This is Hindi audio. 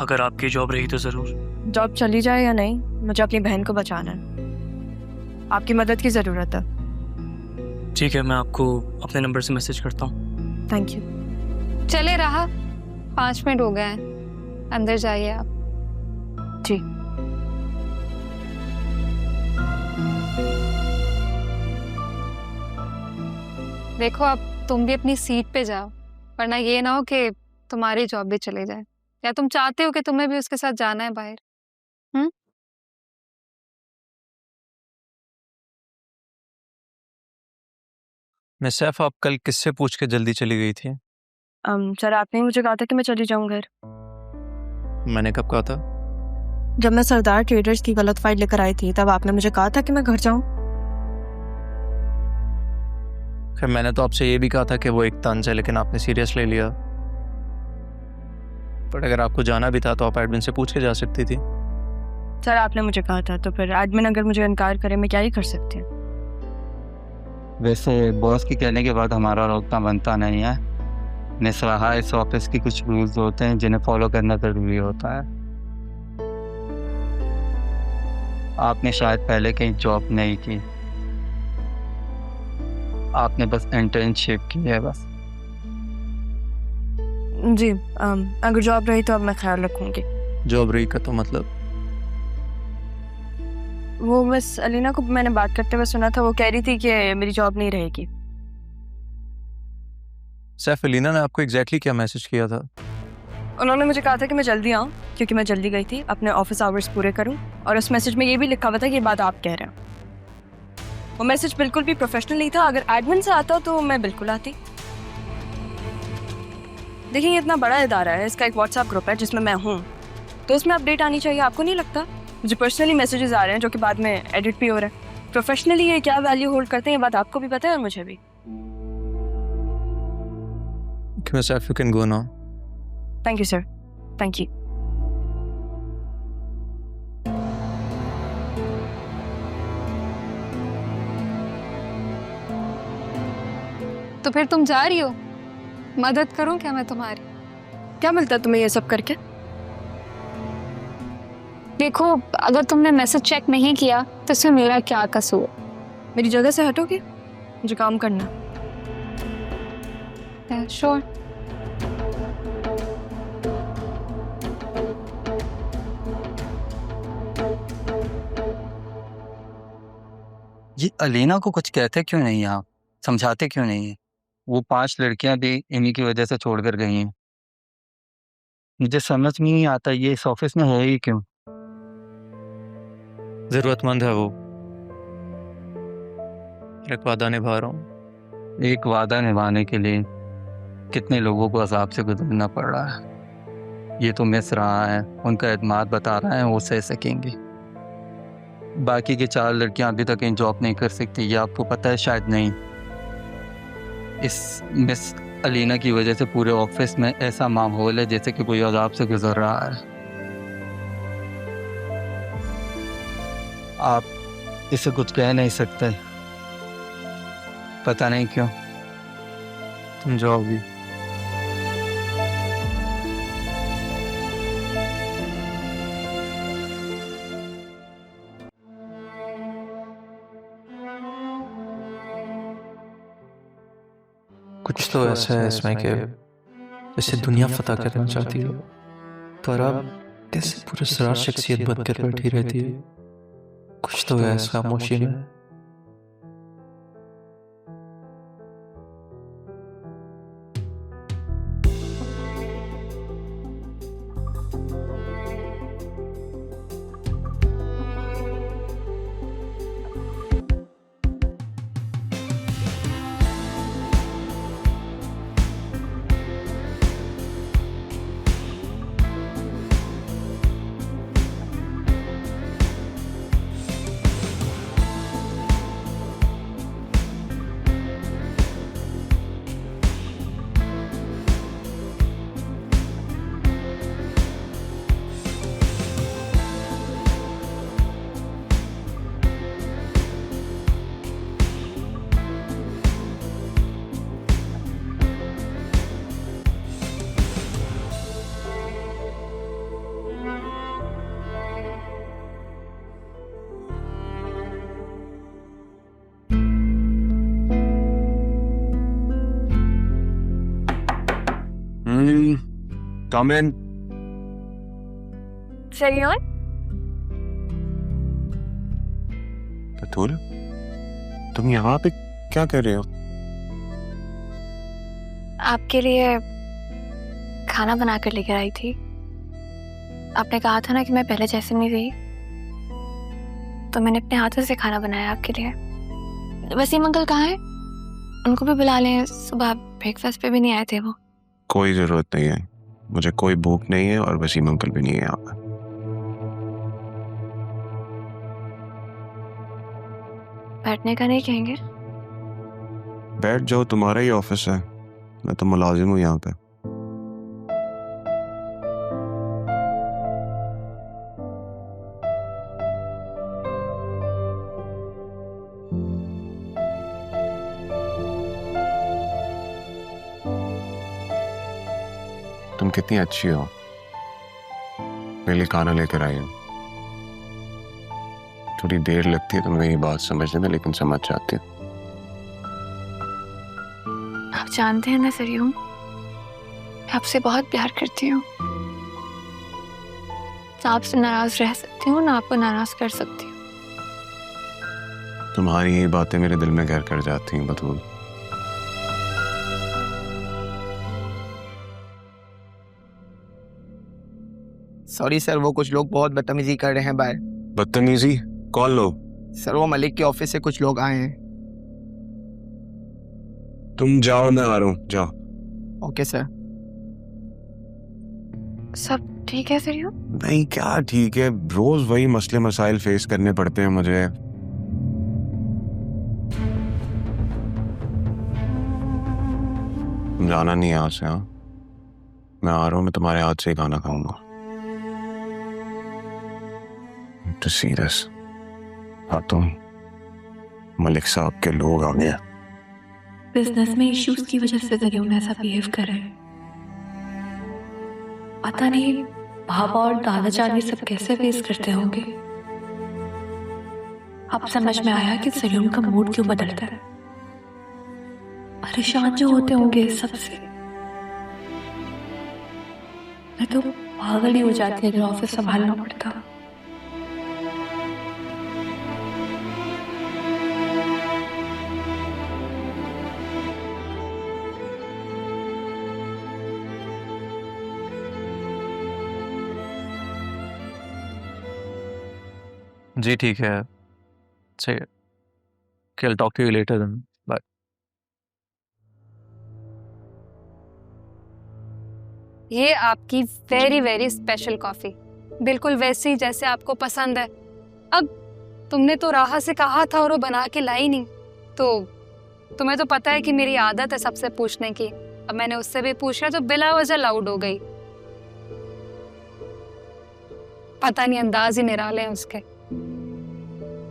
अगर आपकी जॉब रही तो ज़रूर। जॉब चली जाए या नहीं, मुझे अपनी बहन को बचाना है। आपकी मदद की ज़रूरत है। ठीक है, मैं आपको अपने नंबर से मैसेज करता हूँ। Thank you. चले रहा, 5 मिनट हो गए हैं, अंदर जाइए आप। जी। देखो अब तुम भी अपनी सीट पे जाओ, वरना ये ना हो कि तुम्हारी जॉब भी चले जाए। या तुम चाहते हो कि तुम्हें भी उसके साथ जाना है बाहर? मिस सैफ, आप कल किससे पूछ के जल्दी चली गई थी? सर, आपने मुझे कहा था कि मैं चली जाऊँ घर। मैंने कब कहा था? जब मैं सरदार ट्रेडर्स की गलत फाइल लेकर आई थी, तब आपने मुझे कहा था कि मैं घर जाऊँ। खैर, मैंने तो आपसे ये भी कहा था कि वो एक तंज है, लेकिन आपने सीरियस ले लिया। पर अगर आपको जाना भी था तो आप एडमिन से पूछ के जा सकती थी। सर, आपने मुझे कहा था, तो फिर एडमिन अगर मुझे इनकार करे, मैं क्या ही कर सकती हूँ। वैसे बॉस के कहने के बाद हमारा रोकना बनता नहीं है। निस्वाहा इस ऑफिस की कुछ रूल्स होते हैं जिन्हें फॉलो करना ज़रूरी होता है। आपने शायद पहले कहीं जॉब नहीं की, आपने बस इंटर्नशिप की है बस। जी, अगर जॉब रही तो अब मैं ख्याल रखूँगी। जॉब रही का तो मतलब? वो मिस अलीना को मैंने बात करते हुए सुना था, वो कह रही थी कि मेरी जॉब नहीं रहेगी। सैफ, अलीना ने आपको एग्जैक्टली क्या मैसेज किया था? उन्होंने मुझे कहा था कि मैं जल्दी आऊँ, क्योंकि मैं जल्दी गई थी, अपने ऑफिस आवर्स पूरे करूँ। और उस मैसेज में ये भी लिखा हुआ था कि ये बात आप कह रहे हैं। वो मैसेज बिल्कुल भी प्रोफेशनल नहीं था। अगर एडमिन से आता तो मैं बिल्कुल आती। देखिए, ये इतना बड़ा इदारा है, इसका एक व्हाट्सएप ग्रुप है जिसमें मैं हूँ, तो उसमें अपडेट आनी चाहिए। आपको नहीं लगता? मुझे पर्सनली मैसेजेस आ रहे हैं जो कि बाद में एडिट भी हो रहे हैं। प्रोफेशनली ये क्या वैल्यू होल्ड करते हैं, ये बात आपको भी पता है और मुझे भी। Okay, Miss Saif, you can go now. Thank you sir, thank you. तो फिर तुम जा रही हो? मदद करूं क्या मैं तुम्हारी? क्या मिलता है तुम्हें ये सब करके? देखो, अगर तुमने मैसेज चेक नहीं किया तो इसमें मेरा क्या कसूर? मेरी जगह से हटोगे? मुझे काम करना। श्योर। ये अलीना को कुछ कहते क्यों नहीं आप? समझाते क्यों नहीं है? वो 5 लड़कियां भी इन्हीं की वजह से छोड़कर गई हैं। मुझे समझ में नहीं आता ये इस ऑफिस में है ही क्यों। जरूरतमंद है वो। एक वादा निभा रहा हूँ। एक वादा निभाने के लिए कितने लोगों को अजाब से गुजरना पड़ रहा है। ये तो मिस रहा है, उनका एतमाद बता रहा है वो सह सकेंगे। बाकी की 4 लड़कियां अभी तक कहीं जॉब नहीं कर सकती, ये आपको पता है? शायद नहीं। इस मिस अलीना की वजह से पूरे ऑफिस में ऐसा माहौल है जैसे कि कोई अजाब से गुजर रहा है। आप इसे कुछ कह नहीं सकते, पता नहीं क्यों। तुम जाओगी? कुछ तो ऐसा है इसमें कि जैसे दुनिया फतह करना चाहती हो, पर अब कैसे पूरे सरार शख्सियत बंद कर बैठी रहती है। कुछ तो है इस खामोशी में। कम इन। सरियान, बतूल, तुम यहाँ पे क्या कर रहे हो? आपके लिए खाना बना कर लेकर आई थी। आपने कहा था ना कि मैं पहले जैसे नहीं रही, तो मैंने अपने हाथों से खाना बनाया आपके लिए। वसीम अंकल कहाँ हैं? उनको भी बुला लें, सुबह ब्रेकफास्ट पे भी नहीं आए थे वो। कोई जरूरत नहीं है, मुझे कोई भूख नहीं है और वसीम अंकल भी नहीं है यहाँ पे। बैठने का नहीं कहेंगे? बैठ जाओ, तुम्हारा ही ऑफिस है, मैं तो मुलाजिम हूँ यहाँ पे। तुम कितनी अच्छी हो, मेरे लिए खाना लेकर आई हो। थोड़ी देर लगती है तुम्हें ये बात समझने में, लेकिन समझ जाती हो। आप जानते हैं ना सरियम, मैं आपसे बहुत प्यार करती हूँ। ना आपसे नाराज रह सकती हूँ, ना आपको नाराज कर सकती हूँ। तुम्हारी ये बातें मेरे दिल में घर कर जाती हैं बतूल। सॉरी सर, वो कुछ लोग बहुत बदतमीजी कर रहे हैं बाहर। बदतमीजी? कौन लोग? सर वो मलिक के ऑफिस से कुछ लोग आए हैं। तुम जाओ, मैं आ रहा हूँ, जाओ। Okay sir. सब ठीक है सरियम? नहीं, क्या ठीक है, रोज वही मसले मसाइल फेस करने पड़ते हैं मुझे। तुम जाना नहीं है यहाँ से। हाँ, मैं आ रहा हूँ, मैं तुम्हारे हाथ से ही खाना खाऊंगा। To see this. हाँ, तुम मलिक साहब के लोग आ गए। बिजनेस में इश्यूज की वजह से सरियम ऐसा बिहेव कर रहे हैं। पता नहीं भाभा और दादा जान ये सब कैसे फेस करते होंगे। अब समझ में आया कि सरियम का मूड क्यों बदलता है। परेशान जो होते होंगे इस सबसे। मैं तो पागल ही हो जाती अगर ऑफिस संभालना पड़ता। जी ठीक है, सही है। I'll talk to you later then. Bye. ये आपकी वेरी वेरी स्पेशल कॉफी, बिल्कुल वैसी जैसे आपको पसंद है। अब तुमने तो राहा से कहा था और वो बना के लाई नहीं, तो तुम्हें तो पता है कि मेरी आदत है सबसे पूछने की। अब मैंने उससे भी पूछा तो बिला वजह लाउड हो गई। पता नहीं, अंदाज ही निराले हैं उसके।